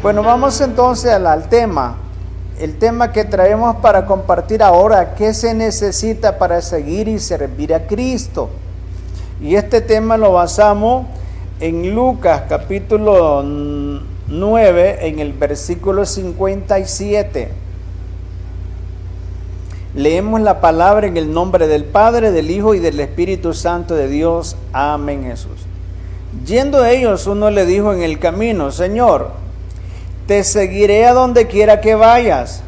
Bueno, vamos entonces al tema. El tema que traemos para compartir ahora: ¿qué se necesita para seguir y servir a Cristo? Y este tema lo basamos en Lucas capítulo 9, en el versículo 57. Leemos la palabra en el nombre del Padre, del Hijo y del Espíritu Santo de Dios. Amén, Jesús. Yendo ellos, uno le dijo en el camino: Señor, te seguiré a donde quiera que vayas.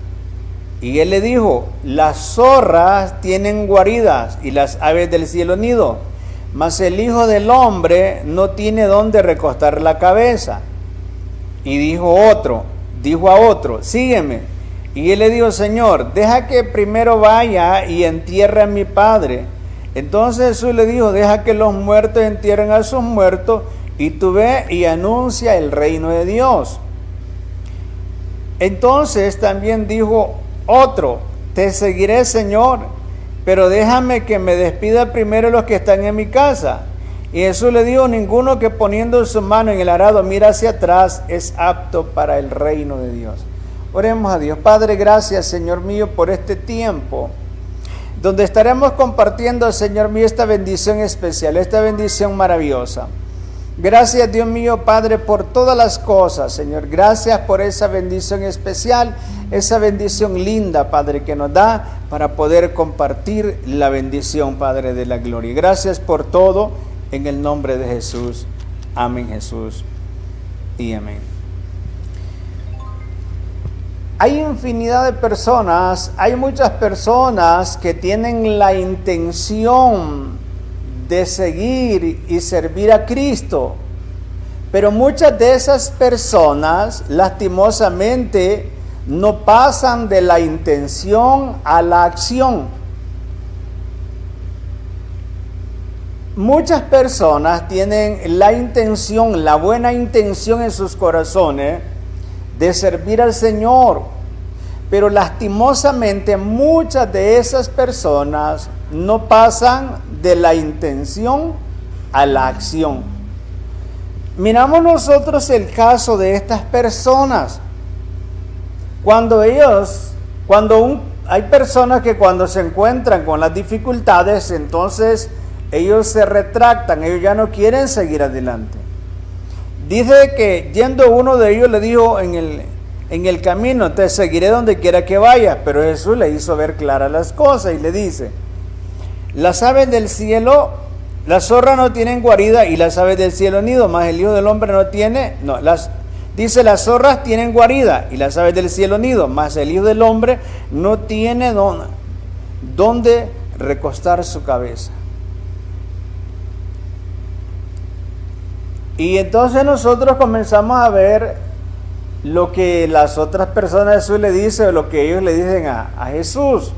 Y él le dijo: las zorras tienen guaridas y las aves del cielo nido, mas el Hijo del Hombre no tiene donde recostar la cabeza. Y dijo a otro: sígueme. Y él le dijo: Señor, deja que primero vaya y entierre a mi padre. Entonces Jesús le dijo: deja que los muertos entierren a sus muertos, y tú ve y anuncia el reino de Dios. Entonces también dijo otro: te seguiré, Señor, pero déjame que me despida primero los que están en mi casa. Y Jesús le dijo: ninguno que poniendo su mano en el arado mira hacia atrás es apto para el reino de Dios. Oremos a Dios. Padre, gracias, Señor mío, por este tiempo donde estaremos compartiendo, Señor mío, esta bendición especial, esta bendición maravillosa. Gracias, Dios mío, Padre, por todas las cosas, Señor. Gracias por esa bendición especial, esa bendición linda, Padre, que nos da para poder compartir la bendición, Padre de la gloria. Gracias por todo, en el nombre de Jesús. Amén, Jesús, y amén. Hay infinidad de personas, hay muchas personas que tienen la intención de seguir y servir a Cristo, pero muchas de esas personas lastimosamente no pasan de la intención a la acción. Muchas personas tienen la intención, la buena intención en sus corazones de servir al Señor, pero lastimosamente muchas de esas personas no pasan de la intención a la acción. Miramos nosotros el caso de estas personas. Hay personas que cuando se encuentran con las dificultades, entonces ellos se retractan, ellos ya no quieren seguir adelante. Dice que yendo uno de ellos le dijo en el camino: te seguiré donde quiera que vayas. Pero Jesús le hizo ver claras las cosas y le dice: las aves del cielo, las zorras no tienen guarida y las aves del cielo nido, mas el Hijo del Hombre no tiene, dice: las zorras tienen guarida y las aves del cielo nido, mas el Hijo del Hombre no tiene donde recostar su cabeza. Y entonces nosotros comenzamos a ver lo que las otras personas Jesús le dice, o lo que ellos le dicen a Jesús.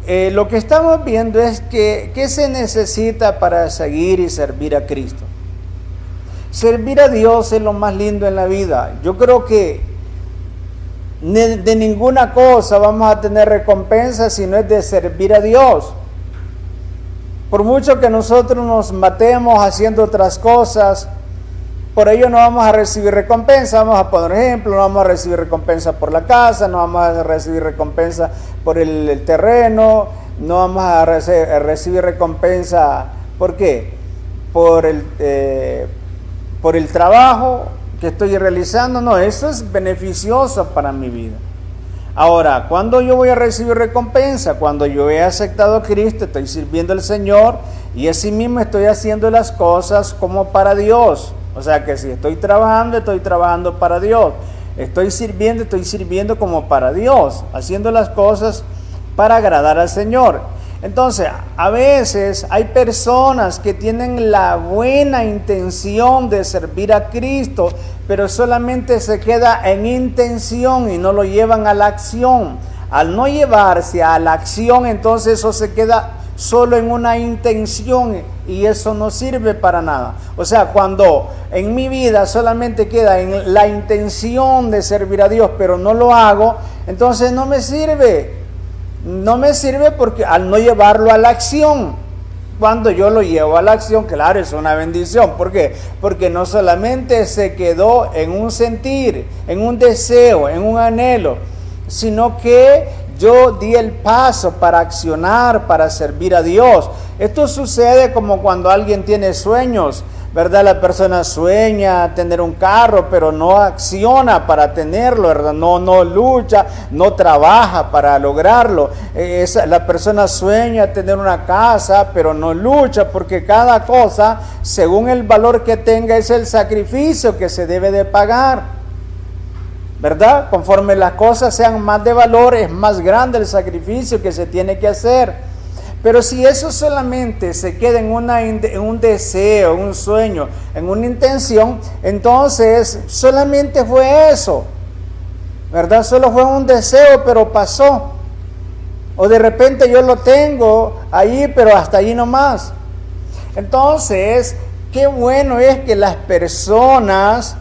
Lo que estamos viendo es que ¿qué se necesita para seguir y servir a Cristo? Servir a Dios es lo más lindo en la vida. Yo creo que de ninguna cosa vamos a tener recompensa si no es de servir a Dios. Por mucho que nosotros nos matemos haciendo otras cosas, por ello no vamos a recibir recompensa. Vamos a poner ejemplo: no vamos a recibir recompensa por la casa, no vamos a recibir recompensa por el terreno, no vamos a recibir recompensa. ¿Por qué? Por el trabajo que estoy realizando. No, eso es beneficioso para mi vida. Ahora, ¿cuándo yo voy a recibir recompensa? Cuando yo he aceptado a Cristo, estoy sirviendo al Señor y así mismo estoy haciendo las cosas como para Dios. O sea que si estoy trabajando para Dios. Estoy sirviendo como para Dios, haciendo las cosas para agradar al Señor. Entonces, a veces hay personas que tienen la buena intención de servir a Cristo, pero solamente se queda en intención y no lo llevan a la acción. Al no llevarse a la acción, entonces eso se queda solo en una intención y eso no sirve para nada. O sea, cuando en mi vida solamente queda en la intención de servir a Dios, pero no lo hago, entonces no me sirve. no me sirve porque al no llevarlo a la acción. Cuando yo lo llevo a la acción, claro, es una bendición. ¿Por qué? Porque no solamente se quedó en un sentir, en un deseo, en un anhelo, sino que yo di el paso para accionar, para servir a Dios. Esto sucede como cuando alguien tiene sueños, ¿verdad? La persona sueña tener un carro, pero no acciona para tenerlo, ¿verdad? No lucha, no trabaja para lograrlo. La persona sueña tener una casa, pero no lucha, porque cada cosa, según el valor que tenga, es el sacrificio que se debe de pagar, ¿verdad? Conforme las cosas sean más de valor, es más grande el sacrificio que se tiene que hacer. Pero si eso solamente se queda en un deseo, en un sueño, en una intención, entonces solamente fue eso, ¿verdad? Solo fue un deseo, pero pasó. O de repente yo lo tengo ahí, pero hasta ahí nomás. Entonces, qué bueno es que las personas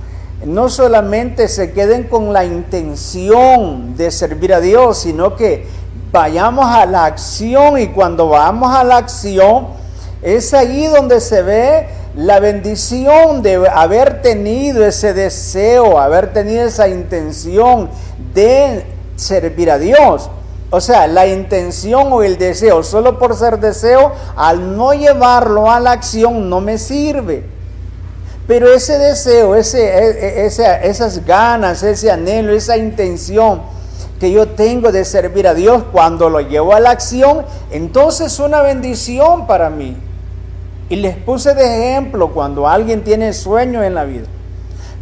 no solamente se queden con la intención de servir a Dios, sino que vayamos a la acción, y cuando vamos a la acción es ahí donde se ve la bendición de haber tenido ese deseo, haber tenido esa intención de servir a Dios. O sea, la intención o el deseo, solo por ser deseo, al no llevarlo a la acción no me sirve. Pero ese deseo, esas ganas, ese anhelo, esa intención que yo tengo de servir a Dios, cuando lo llevo a la acción, entonces es una bendición para mí. Y les puse de ejemplo cuando alguien tiene sueños en la vida,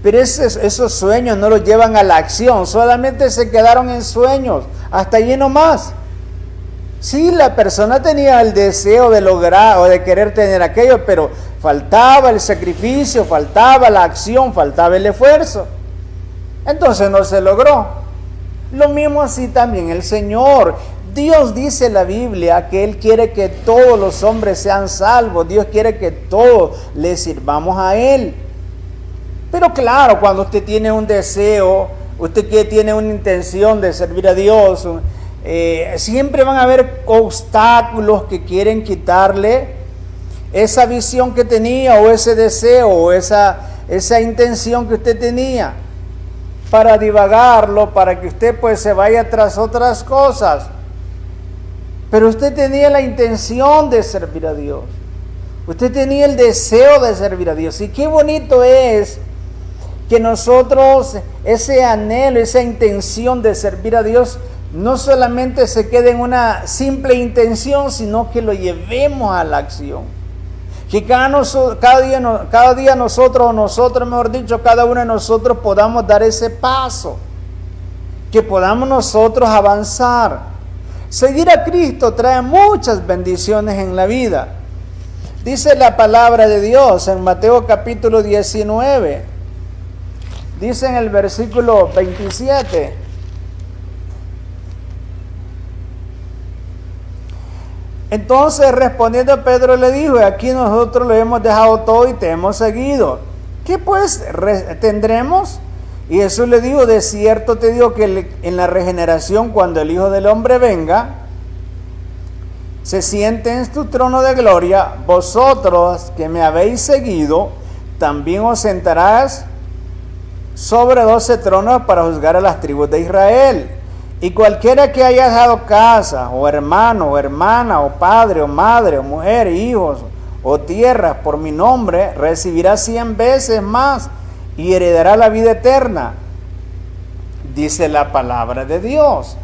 pero esos sueños no los llevan a la acción, solamente se quedaron en sueños, hasta allí nomás. Sí, la persona tenía el deseo de lograr o de querer tener aquello, pero faltaba el sacrificio, faltaba la acción, faltaba el esfuerzo. Entonces no se logró. Lo mismo así también el Señor. Dios dice en la Biblia que Él quiere que todos los hombres sean salvos. Dios quiere que todos le sirvamos a Él. Pero claro, cuando usted tiene un deseo, usted que tiene una intención de servir a Dios, siempre van a haber obstáculos que quieren quitarle esa visión que tenía, o ese deseo, o esa intención que usted tenía, para divagarlo, para que usted pues se vaya tras otras cosas. Pero usted tenía la intención de servir a Dios. Usted tenía el deseo de servir a Dios. Y qué bonito es que nosotros, ese anhelo, esa intención de servir a Dios, no solamente se quede en una simple intención, sino que lo llevemos a la acción. Que cada día nosotros, mejor dicho, cada uno de nosotros podamos dar ese paso. Que podamos nosotros avanzar. Seguir a Cristo trae muchas bendiciones en la vida. Dice la palabra de Dios en Mateo capítulo 19. Dice en el versículo 27. Entonces respondiendo Pedro le dijo: aquí nosotros lo hemos dejado todo y te hemos seguido. ¿Qué pues tendremos? Y Jesús le dijo: de cierto te digo que en la regeneración, cuando el Hijo del Hombre venga, se siente en tu trono de gloria, vosotros que me habéis seguido, también os sentarás sobre 12 tronos para juzgar a las tribus de Israel. Y cualquiera que haya dejado casa, o hermano, o hermana, o padre, o madre, o mujer, hijos, o tierras por mi nombre, recibirá 100 veces más y heredará la vida eterna. Dice la palabra de Dios.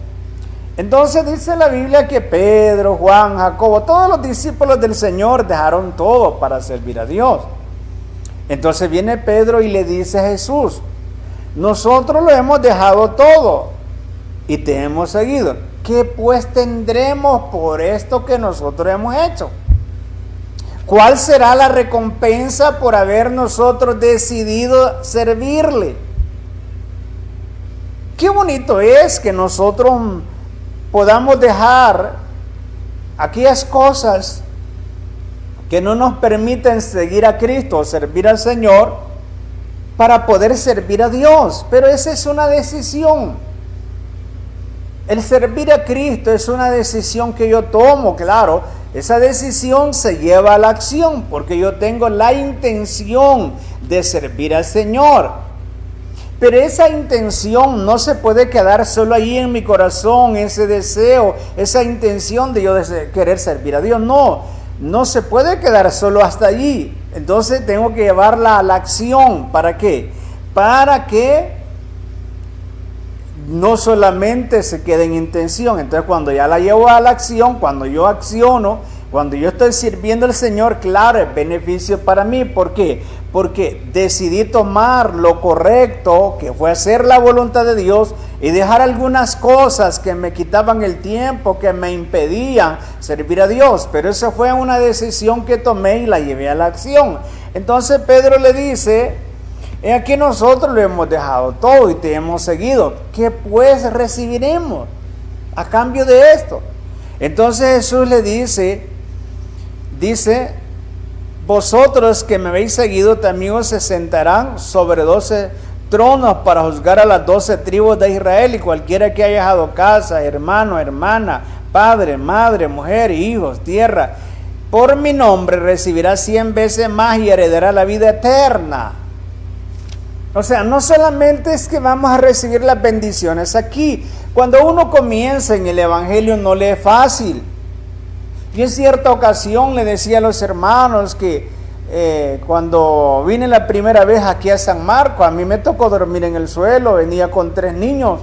Entonces dice la Biblia que Pedro, Juan, Jacobo, todos los discípulos del Señor dejaron todo para servir a Dios. Entonces viene Pedro y le dice a Jesús: nosotros lo hemos dejado todo y te hemos seguido. ¿Qué pues tendremos por esto que nosotros hemos hecho? ¿Cuál será la recompensa por haber nosotros decidido servirle? Qué bonito es que nosotros podamos dejar aquellas cosas que no nos permiten seguir a Cristo o servir al Señor para poder servir a Dios. Pero esa es una decisión. El servir a Cristo es una decisión que yo tomo, claro. Esa decisión se lleva a la acción porque yo tengo la intención de servir al Señor. Pero esa intención no se puede quedar solo ahí en mi corazón, ese deseo, esa intención de yo querer servir a Dios. No se puede quedar solo hasta allí. Entonces tengo que llevarla a la acción. ¿Para qué? Para que no solamente se quede en intención. Entonces cuando ya la llevo a la acción, cuando yo acciono, cuando yo estoy sirviendo al Señor, claro, es beneficio para mí. ¿Por qué? Porque decidí tomar lo correcto, que fue hacer la voluntad de Dios y dejar algunas cosas que me quitaban el tiempo, que me impedían servir a Dios. Pero esa fue una decisión que tomé y la llevé a la acción. Entonces Pedro le dice: aquí nosotros lo hemos dejado todo y te hemos seguido. ¿Qué pues recibiremos a cambio de esto? Entonces Jesús le dice, vosotros que me habéis seguido también os se sentarán sobre 12 tronos para juzgar a las 12 tribus de Israel, y cualquiera que haya dejado casa, hermano, hermana, padre, madre, mujer, hijos, tierra, por mi nombre recibirá 100 veces más y heredará la vida eterna. O sea, no solamente es que vamos a recibir las bendiciones aquí. Cuando uno comienza en el Evangelio no le es fácil. Yo en cierta ocasión le decía a los hermanos que cuando vine la primera vez aquí a San Marcos, a mí me tocó dormir en el suelo, venía con 3 niños.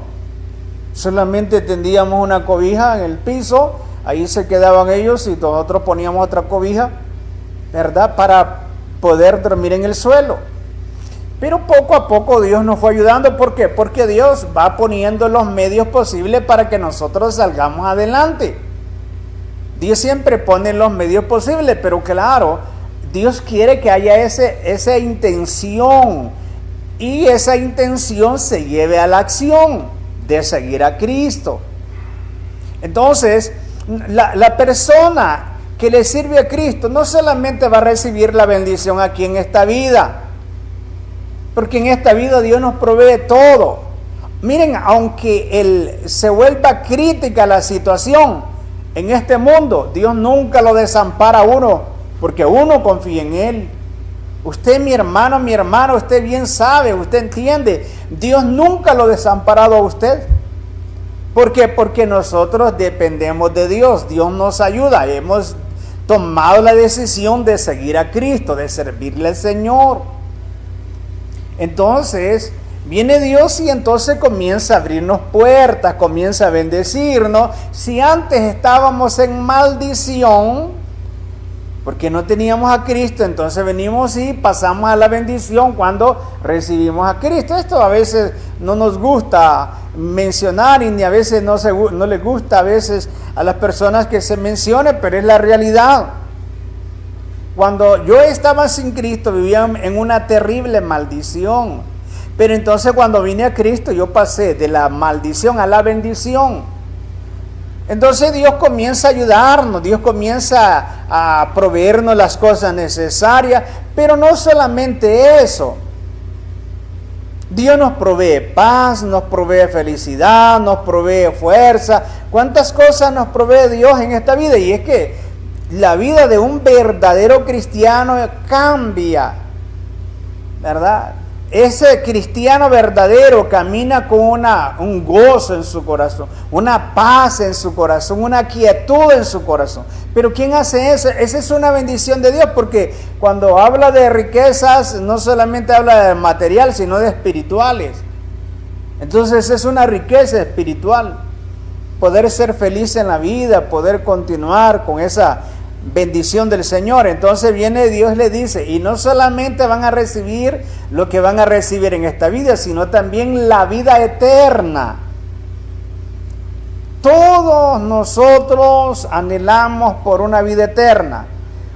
Solamente tendíamos una cobija en el piso, ahí se quedaban ellos y nosotros poníamos otra cobija, ¿verdad? Para poder dormir en el suelo. Pero poco a poco Dios nos fue ayudando. ¿Por qué? Porque Dios va poniendo los medios posibles para que nosotros salgamos adelante. Dios siempre pone los medios posibles, pero claro, Dios quiere que haya esa intención, y esa intención se lleve a la acción de seguir a Cristo. Entonces, la persona que le sirve a Cristo no solamente va a recibir la bendición aquí en esta vida, porque en esta vida Dios nos provee todo. Miren, aunque se vuelva crítica la situación en este mundo, Dios nunca lo desampara a uno, porque uno confía en Él. Usted, mi hermano, usted bien sabe, usted entiende, Dios nunca lo ha desamparado a usted. ¿Por qué? Porque nosotros dependemos de Dios, Dios nos ayuda, hemos tomado la decisión de seguir a Cristo, de servirle al Señor. Entonces viene Dios y entonces comienza a abrirnos puertas, comienza a bendecirnos. Si antes estábamos en maldición porque no teníamos a Cristo, entonces venimos y pasamos a la bendición cuando recibimos a Cristo. Esto a veces no nos gusta mencionar y ni a veces no les gusta a veces a las personas que se mencione, pero es la realidad. Cuando yo estaba sin Cristo vivía en una terrible maldición, pero entonces cuando vine a Cristo yo pasé de la maldición a la bendición. Entonces Dios comienza a ayudarnos, Dios comienza a proveernos las cosas necesarias, pero no solamente eso. Dios nos provee paz, nos provee felicidad, nos provee fuerza. ¿Cuántas cosas nos provee Dios en esta vida? Y es que la vida de un verdadero cristiano cambia, ¿verdad? Ese cristiano verdadero camina con un gozo en su corazón, una paz en su corazón, una quietud en su corazón. Pero ¿quién hace eso? Esa es una bendición de Dios, porque cuando habla de riquezas, no solamente habla de material, sino de espirituales. Entonces es una riqueza espiritual, poder ser feliz en la vida, poder continuar con esa bendición del Señor. Entonces viene Dios, le dice, y no solamente van a recibir lo que van a recibir en esta vida, sino también la vida eterna. Todos nosotros anhelamos por una vida eterna.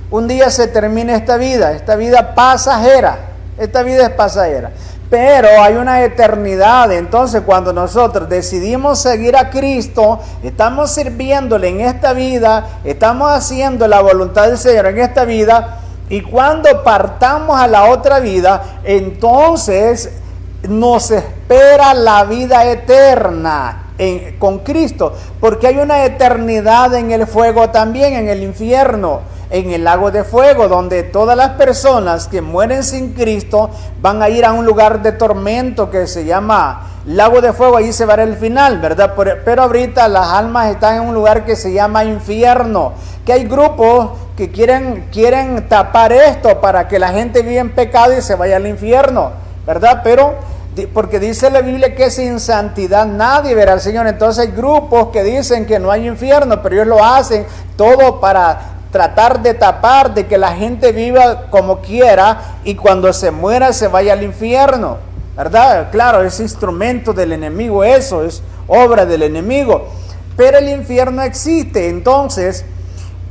Un día se termina esta vida pasajera, esta vida es pasajera, pero hay una eternidad. Entonces cuando nosotros decidimos seguir a Cristo, estamos sirviéndole en esta vida, estamos haciendo la voluntad del Señor en esta vida, y cuando partamos a la otra vida, entonces nos espera la vida eterna. con Cristo, porque hay una eternidad en el fuego también, en el infierno, en el lago de fuego, donde todas las personas que mueren sin Cristo van a ir a un lugar de tormento que se llama lago de fuego. Ahí se va a ver el final, ¿verdad? Pero ahorita las almas están en un lugar que se llama infierno, que hay grupos que quieren tapar esto para que la gente viva en pecado y se vaya al infierno, ¿verdad? Pero porque dice la Biblia que sin santidad nadie verá al Señor. Entonces hay grupos que dicen que no hay infierno, pero ellos lo hacen todo para tratar de tapar de que la gente viva como quiera y cuando se muera se vaya al infierno, ¿verdad? Claro, es instrumento del enemigo, eso es obra del enemigo, pero el infierno existe. Entonces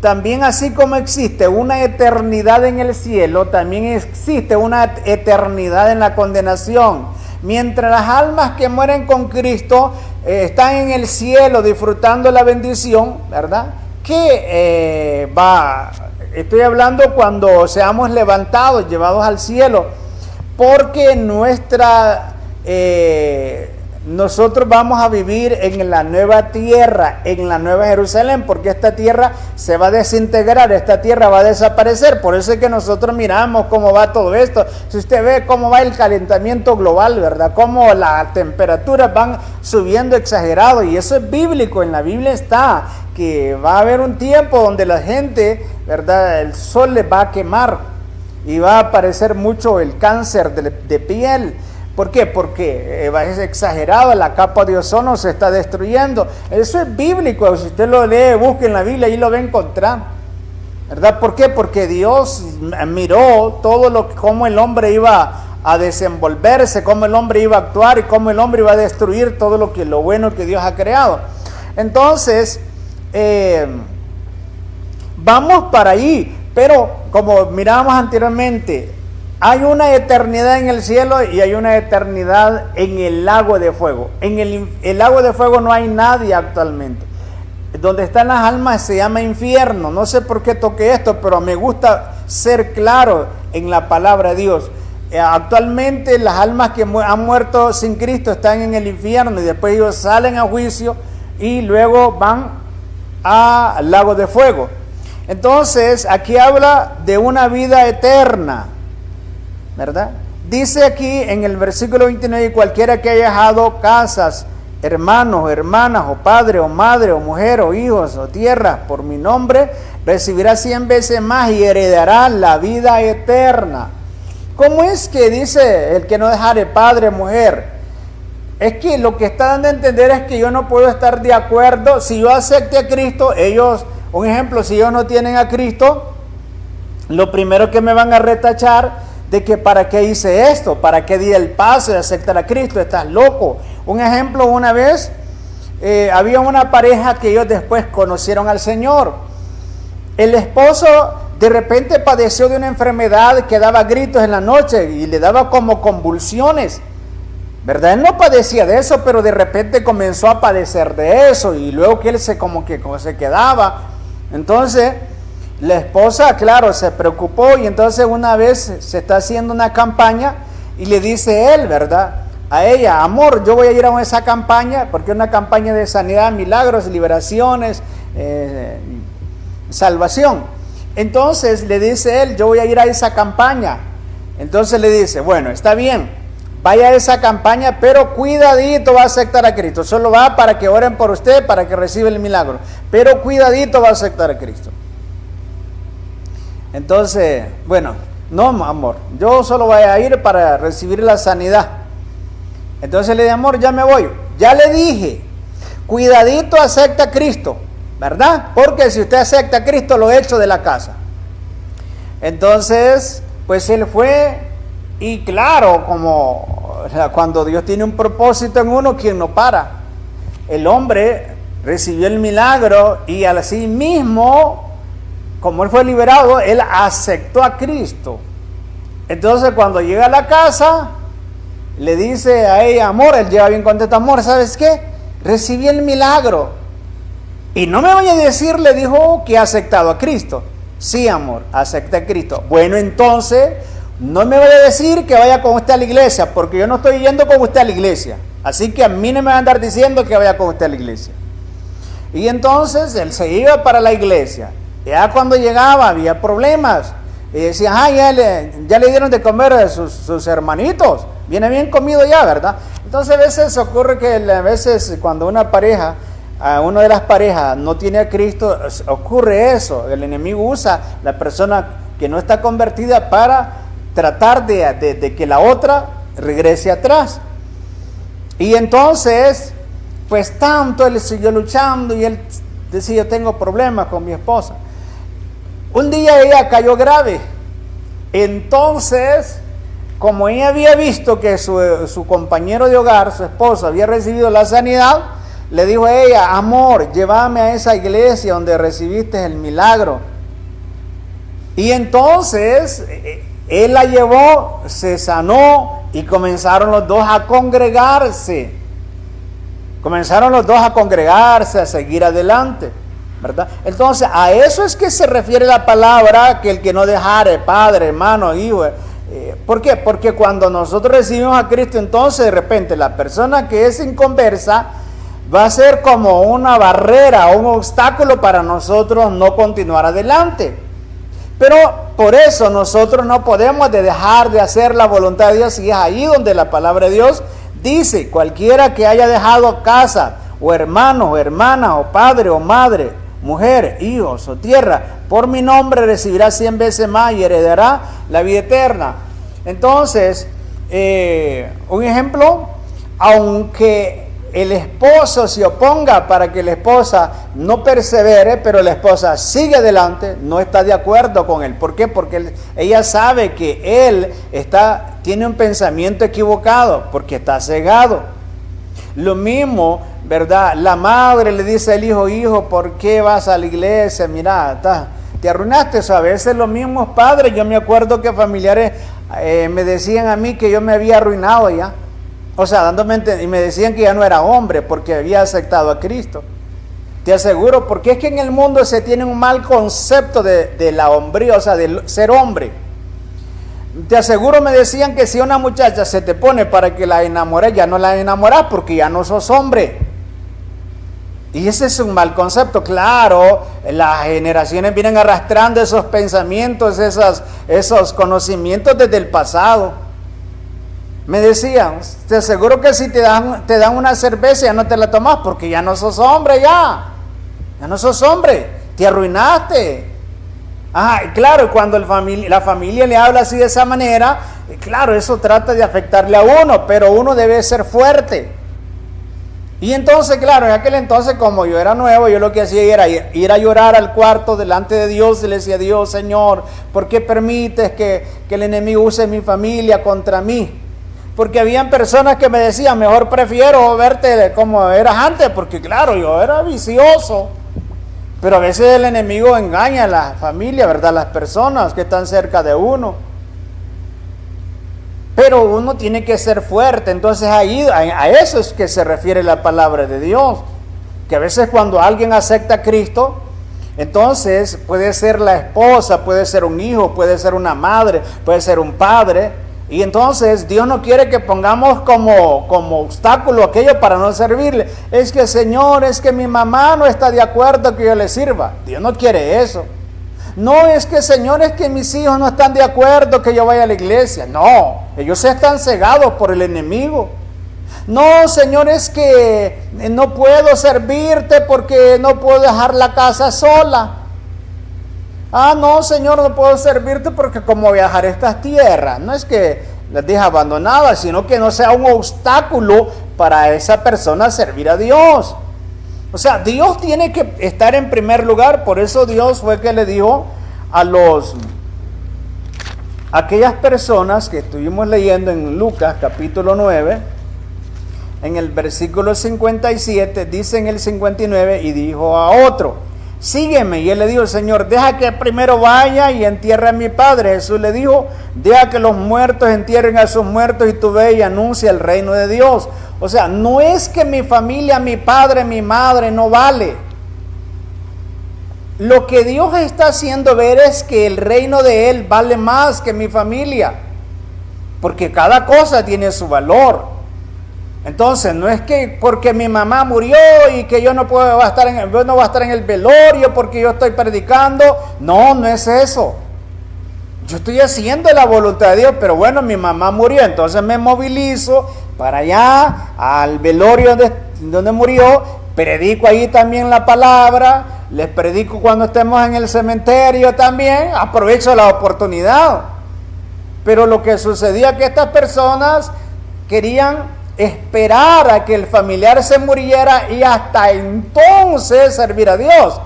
también, así como existe una eternidad en el cielo, también existe una eternidad en la condenación. Mientras las almas que mueren con Cristo están en el cielo disfrutando la bendición, ¿verdad? Estoy hablando cuando seamos levantados, llevados al cielo, porque nosotros vamos a vivir en la nueva tierra, en la nueva Jerusalén, porque esta tierra se va a desintegrar, esta tierra va a desaparecer. Por eso es que nosotros miramos cómo va todo esto. Si usted ve cómo va el calentamiento global, ¿verdad? Cómo las temperaturas van subiendo exagerado, y eso es bíblico. En la Biblia está que va a haber un tiempo donde la gente, ¿verdad?, el sol les va a quemar y va a aparecer mucho el cáncer de piel. ¿Por qué? Porque es exagerado, la capa de ozono se está destruyendo. Eso es bíblico. Si usted lo lee, busque en la Biblia, ahí lo va a encontrar, ¿verdad? ¿Por qué? Porque Dios miró cómo el hombre iba a desenvolverse, cómo el hombre iba a actuar y cómo el hombre iba a destruir todo lo bueno que Dios ha creado. Entonces, vamos para ahí, pero como mirábamos anteriormente, hay una eternidad en el cielo y hay una eternidad en el lago de fuego. En el lago de fuego no hay nadie actualmente. Donde están las almas se llama infierno. No sé por qué toqué esto, pero me gusta ser claro en la palabra de Dios. Actualmente las almas que han muerto sin Cristo están en el infierno y después ellos salen a juicio y luego van al lago de fuego. Entonces aquí habla de una vida eterna, ¿verdad? Dice aquí en el versículo 29, cualquiera que haya dejado casas, hermanos, hermanas, o padre, o madre, o mujer, o hijos, o tierras, por mi nombre, recibirá 100 veces más y heredará la vida eterna. ¿Cómo es que dice el que no dejare padre, mujer? Es que lo que está dando a entender es que yo no puedo estar de acuerdo. Si yo acepte a Cristo, un ejemplo, si ellos no tienen a Cristo, lo primero que me van a retachar de que para qué hice esto, para qué di el paso de aceptar a Cristo, estás loco. Un ejemplo, una vez había una pareja que ellos después conocieron al Señor. El esposo de repente padeció de una enfermedad que daba gritos en la noche y le daba como convulsiones, ¿verdad? Él no padecía de eso, pero de repente comenzó a padecer de eso y luego que él se quedaba. Entonces la esposa, claro, se preocupó y entonces una vez se está haciendo una campaña y le dice él, ¿verdad?, a ella: amor, yo voy a ir a esa campaña porque es una campaña de sanidad, milagros, liberaciones, salvación. Entonces le dice él: yo voy a ir a esa campaña. Entonces le dice: bueno, está bien, vaya a esa campaña, pero cuidadito va a aceptar a Cristo. Solo va para que oren por usted, para que reciba el milagro, pero cuidadito va a aceptar a Cristo. Entonces, bueno, no, amor, yo solo voy a ir para recibir la sanidad. Entonces le dije: amor, ya me voy. Ya le dije, cuidadito acepta a Cristo, ¿verdad? Porque si usted acepta a Cristo, lo echo de la casa. Entonces, pues él fue, y claro, como cuando Dios tiene un propósito en uno, ¿quién no para? El hombre recibió el milagro y así mismo, como él fue liberado, él aceptó a Cristo. Entonces cuando llega a la casa, le dice a ella: amor, él lleva bien contento: amor, ¿sabes qué? Recibí el milagro. Y no me vaya a decir, le dijo, que ha aceptado a Cristo. Sí, amor, acepté a Cristo. Bueno, entonces, no me vaya a decir que vaya con usted a la iglesia, porque yo no estoy yendo con usted a la iglesia. Así que a mí no me van a andar diciendo que vaya con usted a la iglesia. Y entonces él se iba para la iglesia. Ya cuando llegaba había problemas. Y decía, ya le dieron de comer a sus hermanitos. Viene bien comido ya, ¿verdad? Entonces a veces ocurre que a veces cuando una de las parejas no tiene a Cristo, ocurre eso. El enemigo usa la persona que no está convertida para tratar de que la otra regrese atrás. Y entonces, pues tanto él siguió luchando y él decía, yo tengo problemas con mi esposa. Un día ella cayó grave. Entonces, como ella había visto que su compañero de hogar, su esposo, había recibido la sanidad, le dijo a ella, amor, llévame a esa iglesia donde recibiste el milagro. Y entonces, él la llevó, se sanó y comenzaron los dos a congregarse. A seguir adelante, ¿verdad? Entonces, a eso es que se refiere la palabra, que el que no dejare padre, hermano, hijo. ¿Por qué? Porque cuando nosotros recibimos a Cristo, entonces de repente la persona que es inconversa va a ser como una barrera o un obstáculo para nosotros no continuar adelante. Pero por eso nosotros no podemos dejar de hacer la voluntad de Dios, y es ahí donde la palabra de Dios dice, cualquiera que haya dejado casa, o hermano, o hermana, o padre, o madre, mujer, hijos, o tierra, por mi nombre recibirá 100 veces más y heredará la vida eterna. Entonces, un ejemplo, aunque el esposo se oponga para que la esposa no persevere, pero la esposa sigue adelante, no está de acuerdo con él. ¿Por qué? Porque ella sabe que él tiene un pensamiento equivocado, porque está cegado. Lo mismo, ¿verdad? La madre le dice al hijo, hijo, ¿por qué vas a la iglesia? Mira, te arruinaste. A veces los mismos padres, yo me acuerdo que familiares me decían a mí que yo me había arruinado ya. O sea, y me decían que ya no era hombre porque había aceptado a Cristo. Te aseguro, porque es que en el mundo se tiene un mal concepto de la hombría, o sea, de ser hombre. Te aseguro, me decían que si una muchacha se te pone para que la enamores, ya no la enamoras porque ya no sos hombre. Y ese es un mal concepto. Claro, las generaciones vienen arrastrando esos pensamientos, esos conocimientos desde el pasado. Me decían, te aseguro que si te dan una cerveza ya no te la tomas porque ya no sos hombre ya no sos hombre, te arruinaste. Y claro, cuando la familia le habla así de esa manera, claro, eso trata de afectarle a uno, pero uno debe ser fuerte. Y entonces, claro, en aquel entonces, como yo era nuevo, yo lo que hacía era ir a llorar al cuarto delante de Dios y le decía, Dios, Señor, ¿por qué permites que el enemigo use mi familia contra mí? Porque habían personas que me decían, mejor prefiero verte como eras antes, porque claro, yo era vicioso. Pero a veces el enemigo engaña a la familia, ¿verdad? Las personas que están cerca de uno. Pero uno tiene que ser fuerte. Entonces ahí, a eso es que se refiere la palabra de Dios. Que a veces cuando alguien acepta a Cristo, entonces puede ser la esposa, puede ser un hijo, puede ser una madre, puede ser un padre. Y entonces Dios no quiere que pongamos como obstáculo aquello para no servirle. Es que, Señor, es que mi mamá no está de acuerdo que yo le sirva. Dios no quiere eso. No, es que, Señor, es que mis hijos no están de acuerdo que yo vaya a la iglesia. No, ellos están cegados por el enemigo. No, Señor, es que no puedo servirte porque no puedo dejar la casa sola. No, Señor, no puedo servirte porque como viajar estas tierras, no es que las deje abandonadas, sino que no sea un obstáculo para esa persona servir a Dios. O sea, Dios tiene que estar en primer lugar. Por eso Dios fue que le dijo a aquellas personas que estuvimos leyendo en Lucas capítulo 9, en el versículo 57, dice en el 59, y dijo a otro, sígueme. Y él le dijo, Señor, deja que primero vaya y entierre a mi padre. Jesús le dijo, deja que los muertos entierren a sus muertos y tú ve y anuncia el reino de Dios. O sea, no es que mi familia, mi padre, mi madre no vale. Lo que Dios está haciendo ver es que el reino de Él vale más que mi familia. Porque cada cosa tiene su valor. Entonces, no es que porque mi mamá murió y que yo no puedo estar no voy a estar en el velorio porque yo estoy predicando. No, no es eso. Yo estoy haciendo la voluntad de Dios, pero bueno, mi mamá murió, entonces me movilizo para allá, al velorio donde murió, predico ahí también la palabra, les predico cuando estemos en el cementerio también, aprovecho la oportunidad. Pero lo que sucedía es que estas personas querían esperar a que el familiar se muriera y hasta entonces servir a Dios.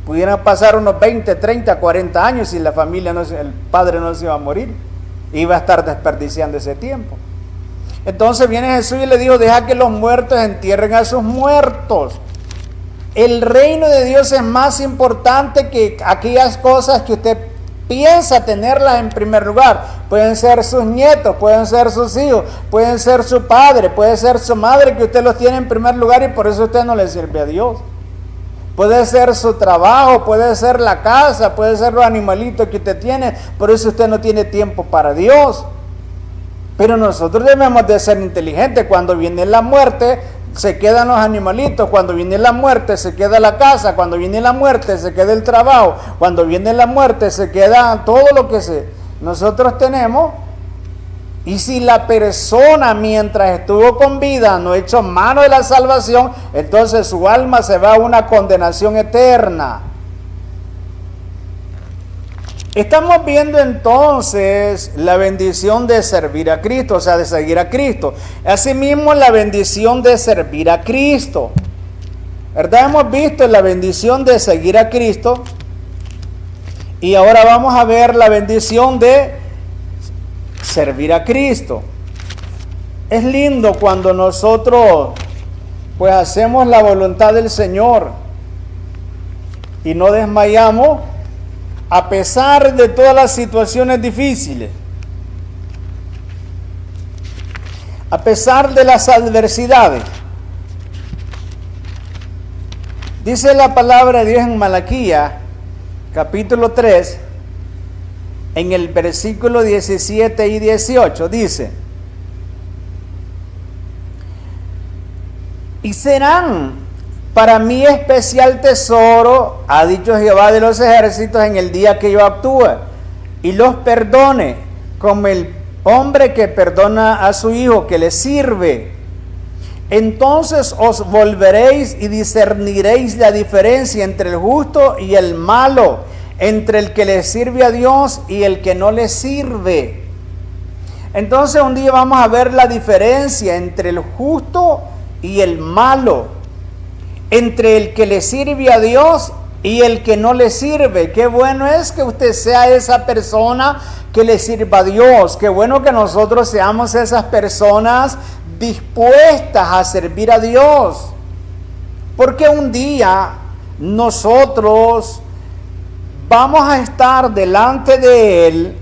Pudieran pasar unos 20, 30, 40 años y la familia, el padre no se iba a morir. Iba a estar desperdiciando ese tiempo. Entonces viene Jesús y le dijo, deja que los muertos entierren a sus muertos. El reino de Dios es más importante que aquellas cosas que usted piensa tenerlas en primer lugar. Pueden ser sus nietos, pueden ser sus hijos, pueden ser su padre, puede ser su madre, que usted los tiene en primer lugar y por eso usted no le sirve a Dios. Puede ser su trabajo, puede ser la casa, puede ser los animalitos que usted tiene, por eso usted no tiene tiempo para Dios. Pero nosotros debemos de ser inteligentes. Cuando viene la muerte, se quedan los animalitos. Cuando viene la muerte, se queda la casa. Cuando viene la muerte, se queda el trabajo. Cuando viene la muerte, se queda todo lo que nosotros tenemos. Y si la persona mientras estuvo con vida no echó mano de la salvación, entonces su alma se va a una condenación eterna. Estamos viendo entonces la bendición de servir a Cristo, o sea, de seguir a Cristo. Asimismo, la bendición de servir a Cristo. ¿Verdad? Hemos visto la bendición de seguir a Cristo. Y ahora vamos a ver la bendición de servir a Cristo. Es lindo cuando nosotros pues hacemos la voluntad del Señor y no desmayamos a pesar de todas las situaciones difíciles, a pesar de las adversidades. Dice la palabra de Dios en Malaquías, capítulo 3, en el versículo 17 y 18, dice: y serán para mí especial tesoro, ha dicho Jehová de los ejércitos, en el día que yo actúe y los perdone, como el hombre que perdona a su hijo, que le sirve. Entonces os volveréis y discerniréis la diferencia entre el justo y el malo, entre el que le sirve a Dios y el que no le sirve. Entonces un día vamos a ver la diferencia entre el justo y el malo, entre el que le sirve a Dios y el que no le sirve. Qué bueno es que usted sea esa persona que le sirva a Dios. Qué bueno que nosotros seamos esas personas dispuestas a servir a Dios. Porque un día nosotros vamos a estar delante de Él,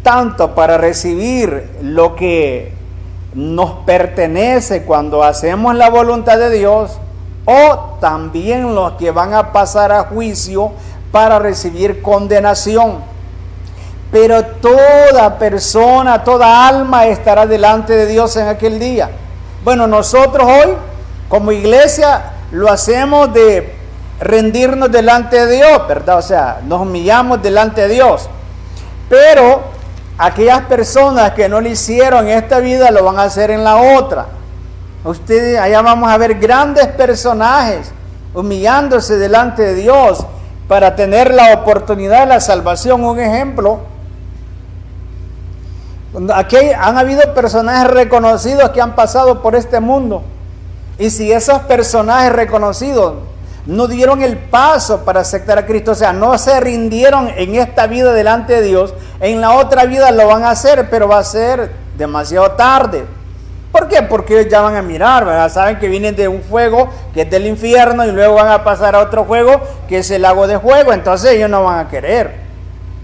tanto para recibir lo que nos pertenece cuando hacemos la voluntad de Dios, o también los que van a pasar a juicio para recibir condenación. Pero toda persona, toda alma estará delante de Dios en aquel día. Bueno, nosotros hoy, como iglesia, lo hacemos de rendirnos delante de Dios, ¿verdad? O sea, nos humillamos delante de Dios. Pero aquellas personas que no lo hicieron en esta vida, lo van a hacer en la otra. Ustedes, allá vamos a ver grandes personajes humillándose delante de Dios para tener la oportunidad de la salvación. Un ejemplo, aquí han habido personajes reconocidos que han pasado por este mundo, y si esos personajes reconocidos no dieron el paso para aceptar a Cristo, o sea, no se rindieron en esta vida delante de Dios, en la otra vida lo van a hacer, pero va a ser demasiado tarde. ¿Por qué? Porque ellos ya van a mirar, ¿verdad? Saben que vienen de un fuego que es del infierno y luego van a pasar a otro fuego que es el lago de fuego. Entonces ellos no van a querer,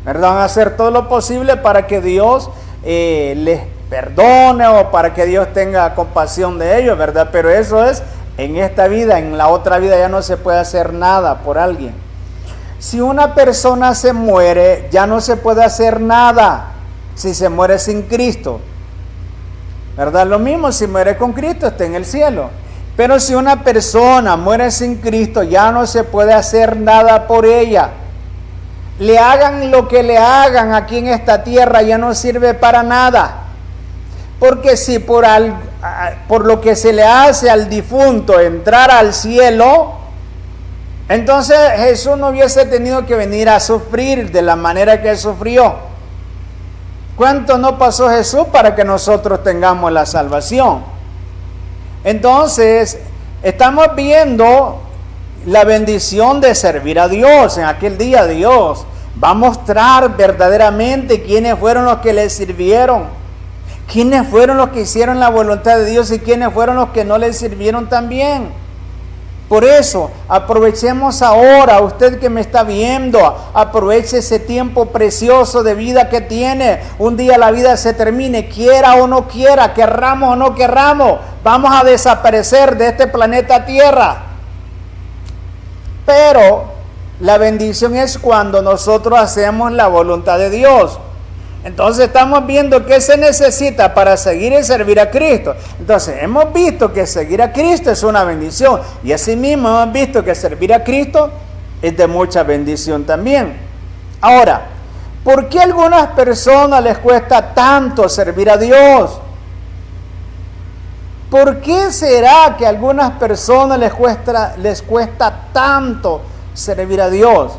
¿verdad? Van a hacer todo lo posible para que Dios les perdone o para que Dios tenga compasión de ellos, ¿verdad? Pero eso es en esta vida. En la otra vida ya no se puede hacer nada por alguien. Si una persona se muere, ya no se puede hacer nada si se muere sin Cristo. ¿verdad? Lo mismo, si muere con Cristo, está en el cielo. Pero si una persona muere sin Cristo, ya no se puede hacer nada por ella. Le hagan lo que le hagan aquí en esta tierra, ya no sirve para nada. Porque si por lo que se le hace al difunto entrar al cielo, entonces Jesús no hubiese tenido que venir a sufrir de la manera que sufrió. ¿Cuánto no pasó Jesús para que nosotros tengamos la salvación? Entonces, estamos viendo la bendición de servir a Dios. En aquel día Dios va a mostrar verdaderamente quiénes fueron los que le sirvieron, quiénes fueron los que hicieron la voluntad de Dios y quiénes fueron los que no le sirvieron también. Por eso, aprovechemos ahora, usted que me está viendo, aproveche ese tiempo precioso de vida que tiene. Un día la vida se termine, quiera o no quiera, querramos o no querramos, vamos a desaparecer de este planeta Tierra. Pero la bendición es cuando nosotros hacemos la voluntad de Dios. Entonces estamos viendo qué se necesita para seguir y servir a Cristo. Entonces hemos visto que seguir a Cristo es una bendición. Y asimismo hemos visto que servir a Cristo es de mucha bendición también. Ahora, ¿por qué a algunas personas les cuesta tanto servir a Dios? ¿Por qué será que a algunas personas les cuesta tanto servir a Dios?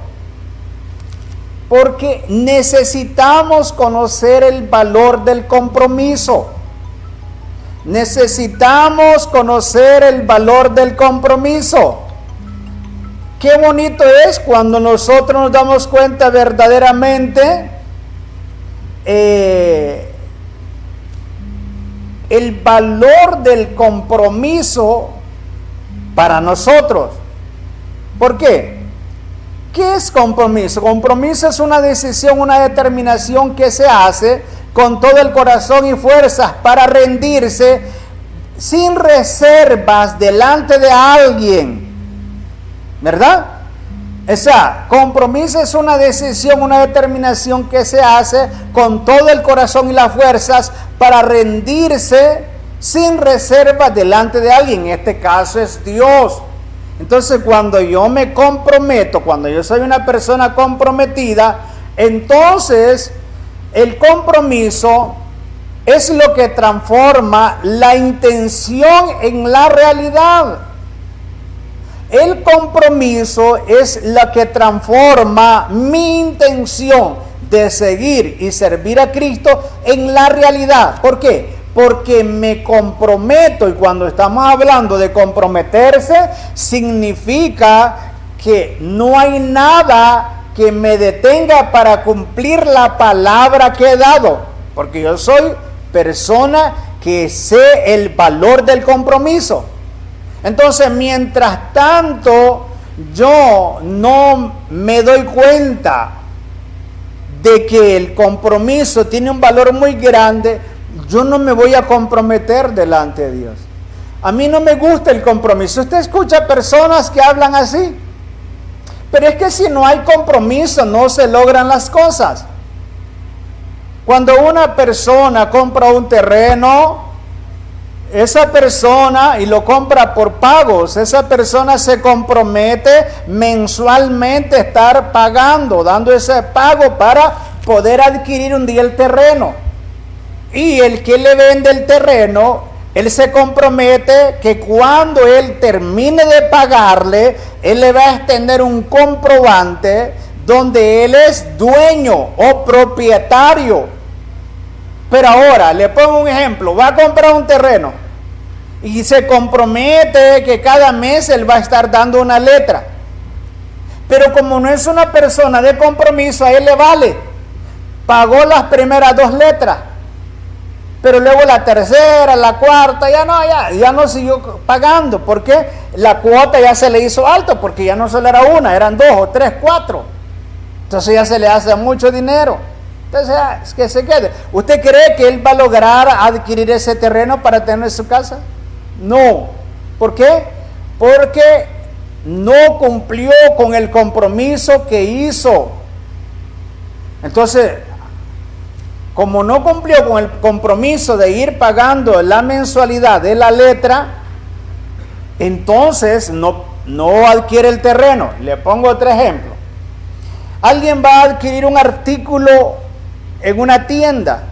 Porque necesitamos conocer el valor del compromiso. Necesitamos conocer el valor del compromiso. Qué bonito es cuando nosotros nos damos cuenta verdaderamente el valor del compromiso para nosotros. ¿Por qué? ¿Qué es compromiso? Compromiso es una decisión, una determinación que se hace con todo el corazón y fuerzas para rendirse sin reservas delante de alguien, ¿verdad? O sea, compromiso es una decisión, una determinación que se hace con todo el corazón y las fuerzas para rendirse sin reservas delante de alguien. En este caso es Dios. Entonces, cuando yo me comprometo, cuando yo soy una persona comprometida, entonces el compromiso es lo que transforma la intención en la realidad. El compromiso es lo que transforma mi intención de seguir y servir a Cristo en la realidad. ¿Por qué? Porque me comprometo, y cuando estamos hablando de comprometerse, significa que no hay nada que me detenga para cumplir la palabra que he dado, porque yo soy persona que sé el valor del compromiso. Entonces, mientras tanto, yo no me doy cuenta de que el compromiso tiene un valor muy grande, yo no me voy a comprometer delante de Dios. A mí no me gusta el compromiso. Usted escucha personas que hablan así, pero es que si no hay compromiso no se logran las cosas. Cuando una persona compra un terreno, esa persona, y lo compra por pagos, esa persona se compromete mensualmente a estar pagando, dando ese pago para poder adquirir un día el terreno. Y el que le vende el terreno, él se compromete que cuando él termine de pagarle, él le va a extender un comprobante donde él es dueño o propietario. Pero ahora, le pongo un ejemplo, va a comprar un terreno y se compromete que cada mes él va a estar dando una letra. Pero como no es una persona de compromiso, a él le vale. Pagó las primeras 2 letras. Pero luego la tercera, la cuarta, ya no siguió pagando. ¿Por qué? La cuota ya se le hizo alta, porque ya no solo era una, eran 2 o 3, 4. Entonces ya se le hace mucho dinero. Entonces, es que se quede. ¿Usted cree que él va a lograr adquirir ese terreno para tener su casa? No. ¿Por qué? Porque no cumplió con el compromiso que hizo. Entonces, como no cumplió con el compromiso de ir pagando la mensualidad de la letra, entonces no adquiere el terreno. Le pongo otro ejemplo. Alguien va a adquirir un artículo en una tienda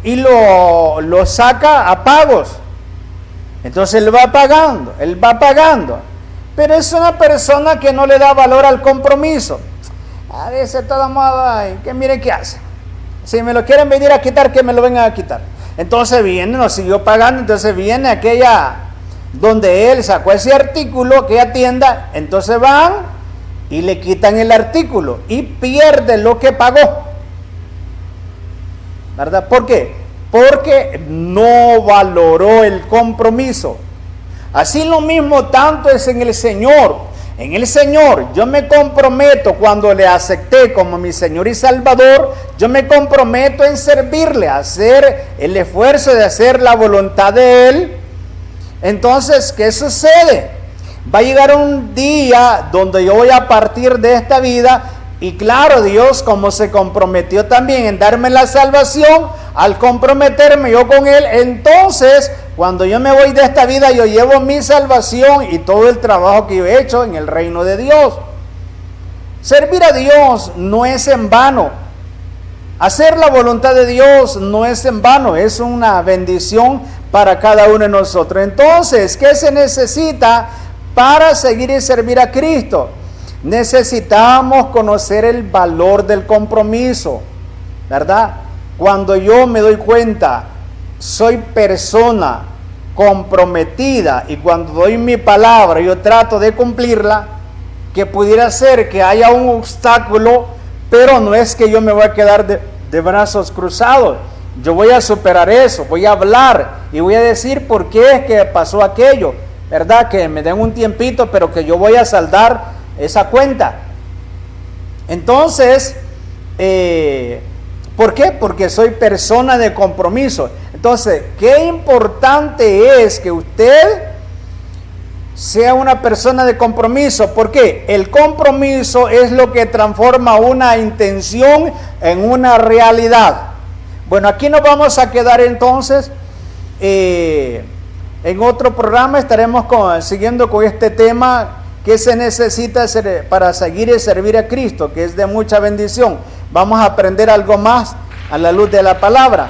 y lo saca a pagos. Entonces él va pagando. Pero es una persona que no le da valor al compromiso. A veces, de todo modo, que mire qué hace. Si me lo quieren venir a quitar, que me lo vengan a quitar. Entonces viene, nos siguió pagando, entonces viene aquella donde él sacó ese artículo, aquella tienda, entonces van y le quitan el artículo y pierde lo que pagó. ¿Verdad? ¿Por qué? Porque no valoró el compromiso. Así lo mismo tanto es en el Señor. En el Señor yo me comprometo cuando le acepté como mi Señor y Salvador, yo me comprometo en servirle, a hacer el esfuerzo de hacer la voluntad de Él. Entonces, ¿qué sucede? Va a llegar un día donde yo voy a partir de esta vida y claro, Dios como se comprometió también en darme la salvación, al comprometerme yo con Él, entonces cuando yo me voy de esta vida yo llevo mi salvación y todo el trabajo que yo he hecho en el reino de Dios. Servir a Dios no es en vano. Hacer la voluntad de Dios no es en vano, es una bendición para cada uno de nosotros. Entonces, ¿qué se necesita para seguir y servir a Cristo? Necesitamos conocer el valor del compromiso, ¿verdad? Cuando yo me doy cuenta, soy persona comprometida y cuando doy mi palabra, yo trato de cumplirla, que pudiera ser que haya un obstáculo, pero no es que yo me voy a quedar de brazos cruzados. Yo voy a superar eso, voy a hablar y voy a decir por qué es que pasó aquello, ¿verdad? Que me den un tiempito, pero que yo voy a saldar esa cuenta. Entonces, ¿por qué? Porque soy persona de compromiso. Entonces, qué importante es que usted sea una persona de compromiso. ¿Por qué? El compromiso es lo que transforma una intención en una realidad. Bueno, aquí nos vamos a quedar entonces. En otro programa estaremos siguiendo con este tema que se necesita para seguir y servir a Cristo, que es de mucha bendición. Vamos a aprender algo más a la luz de la palabra.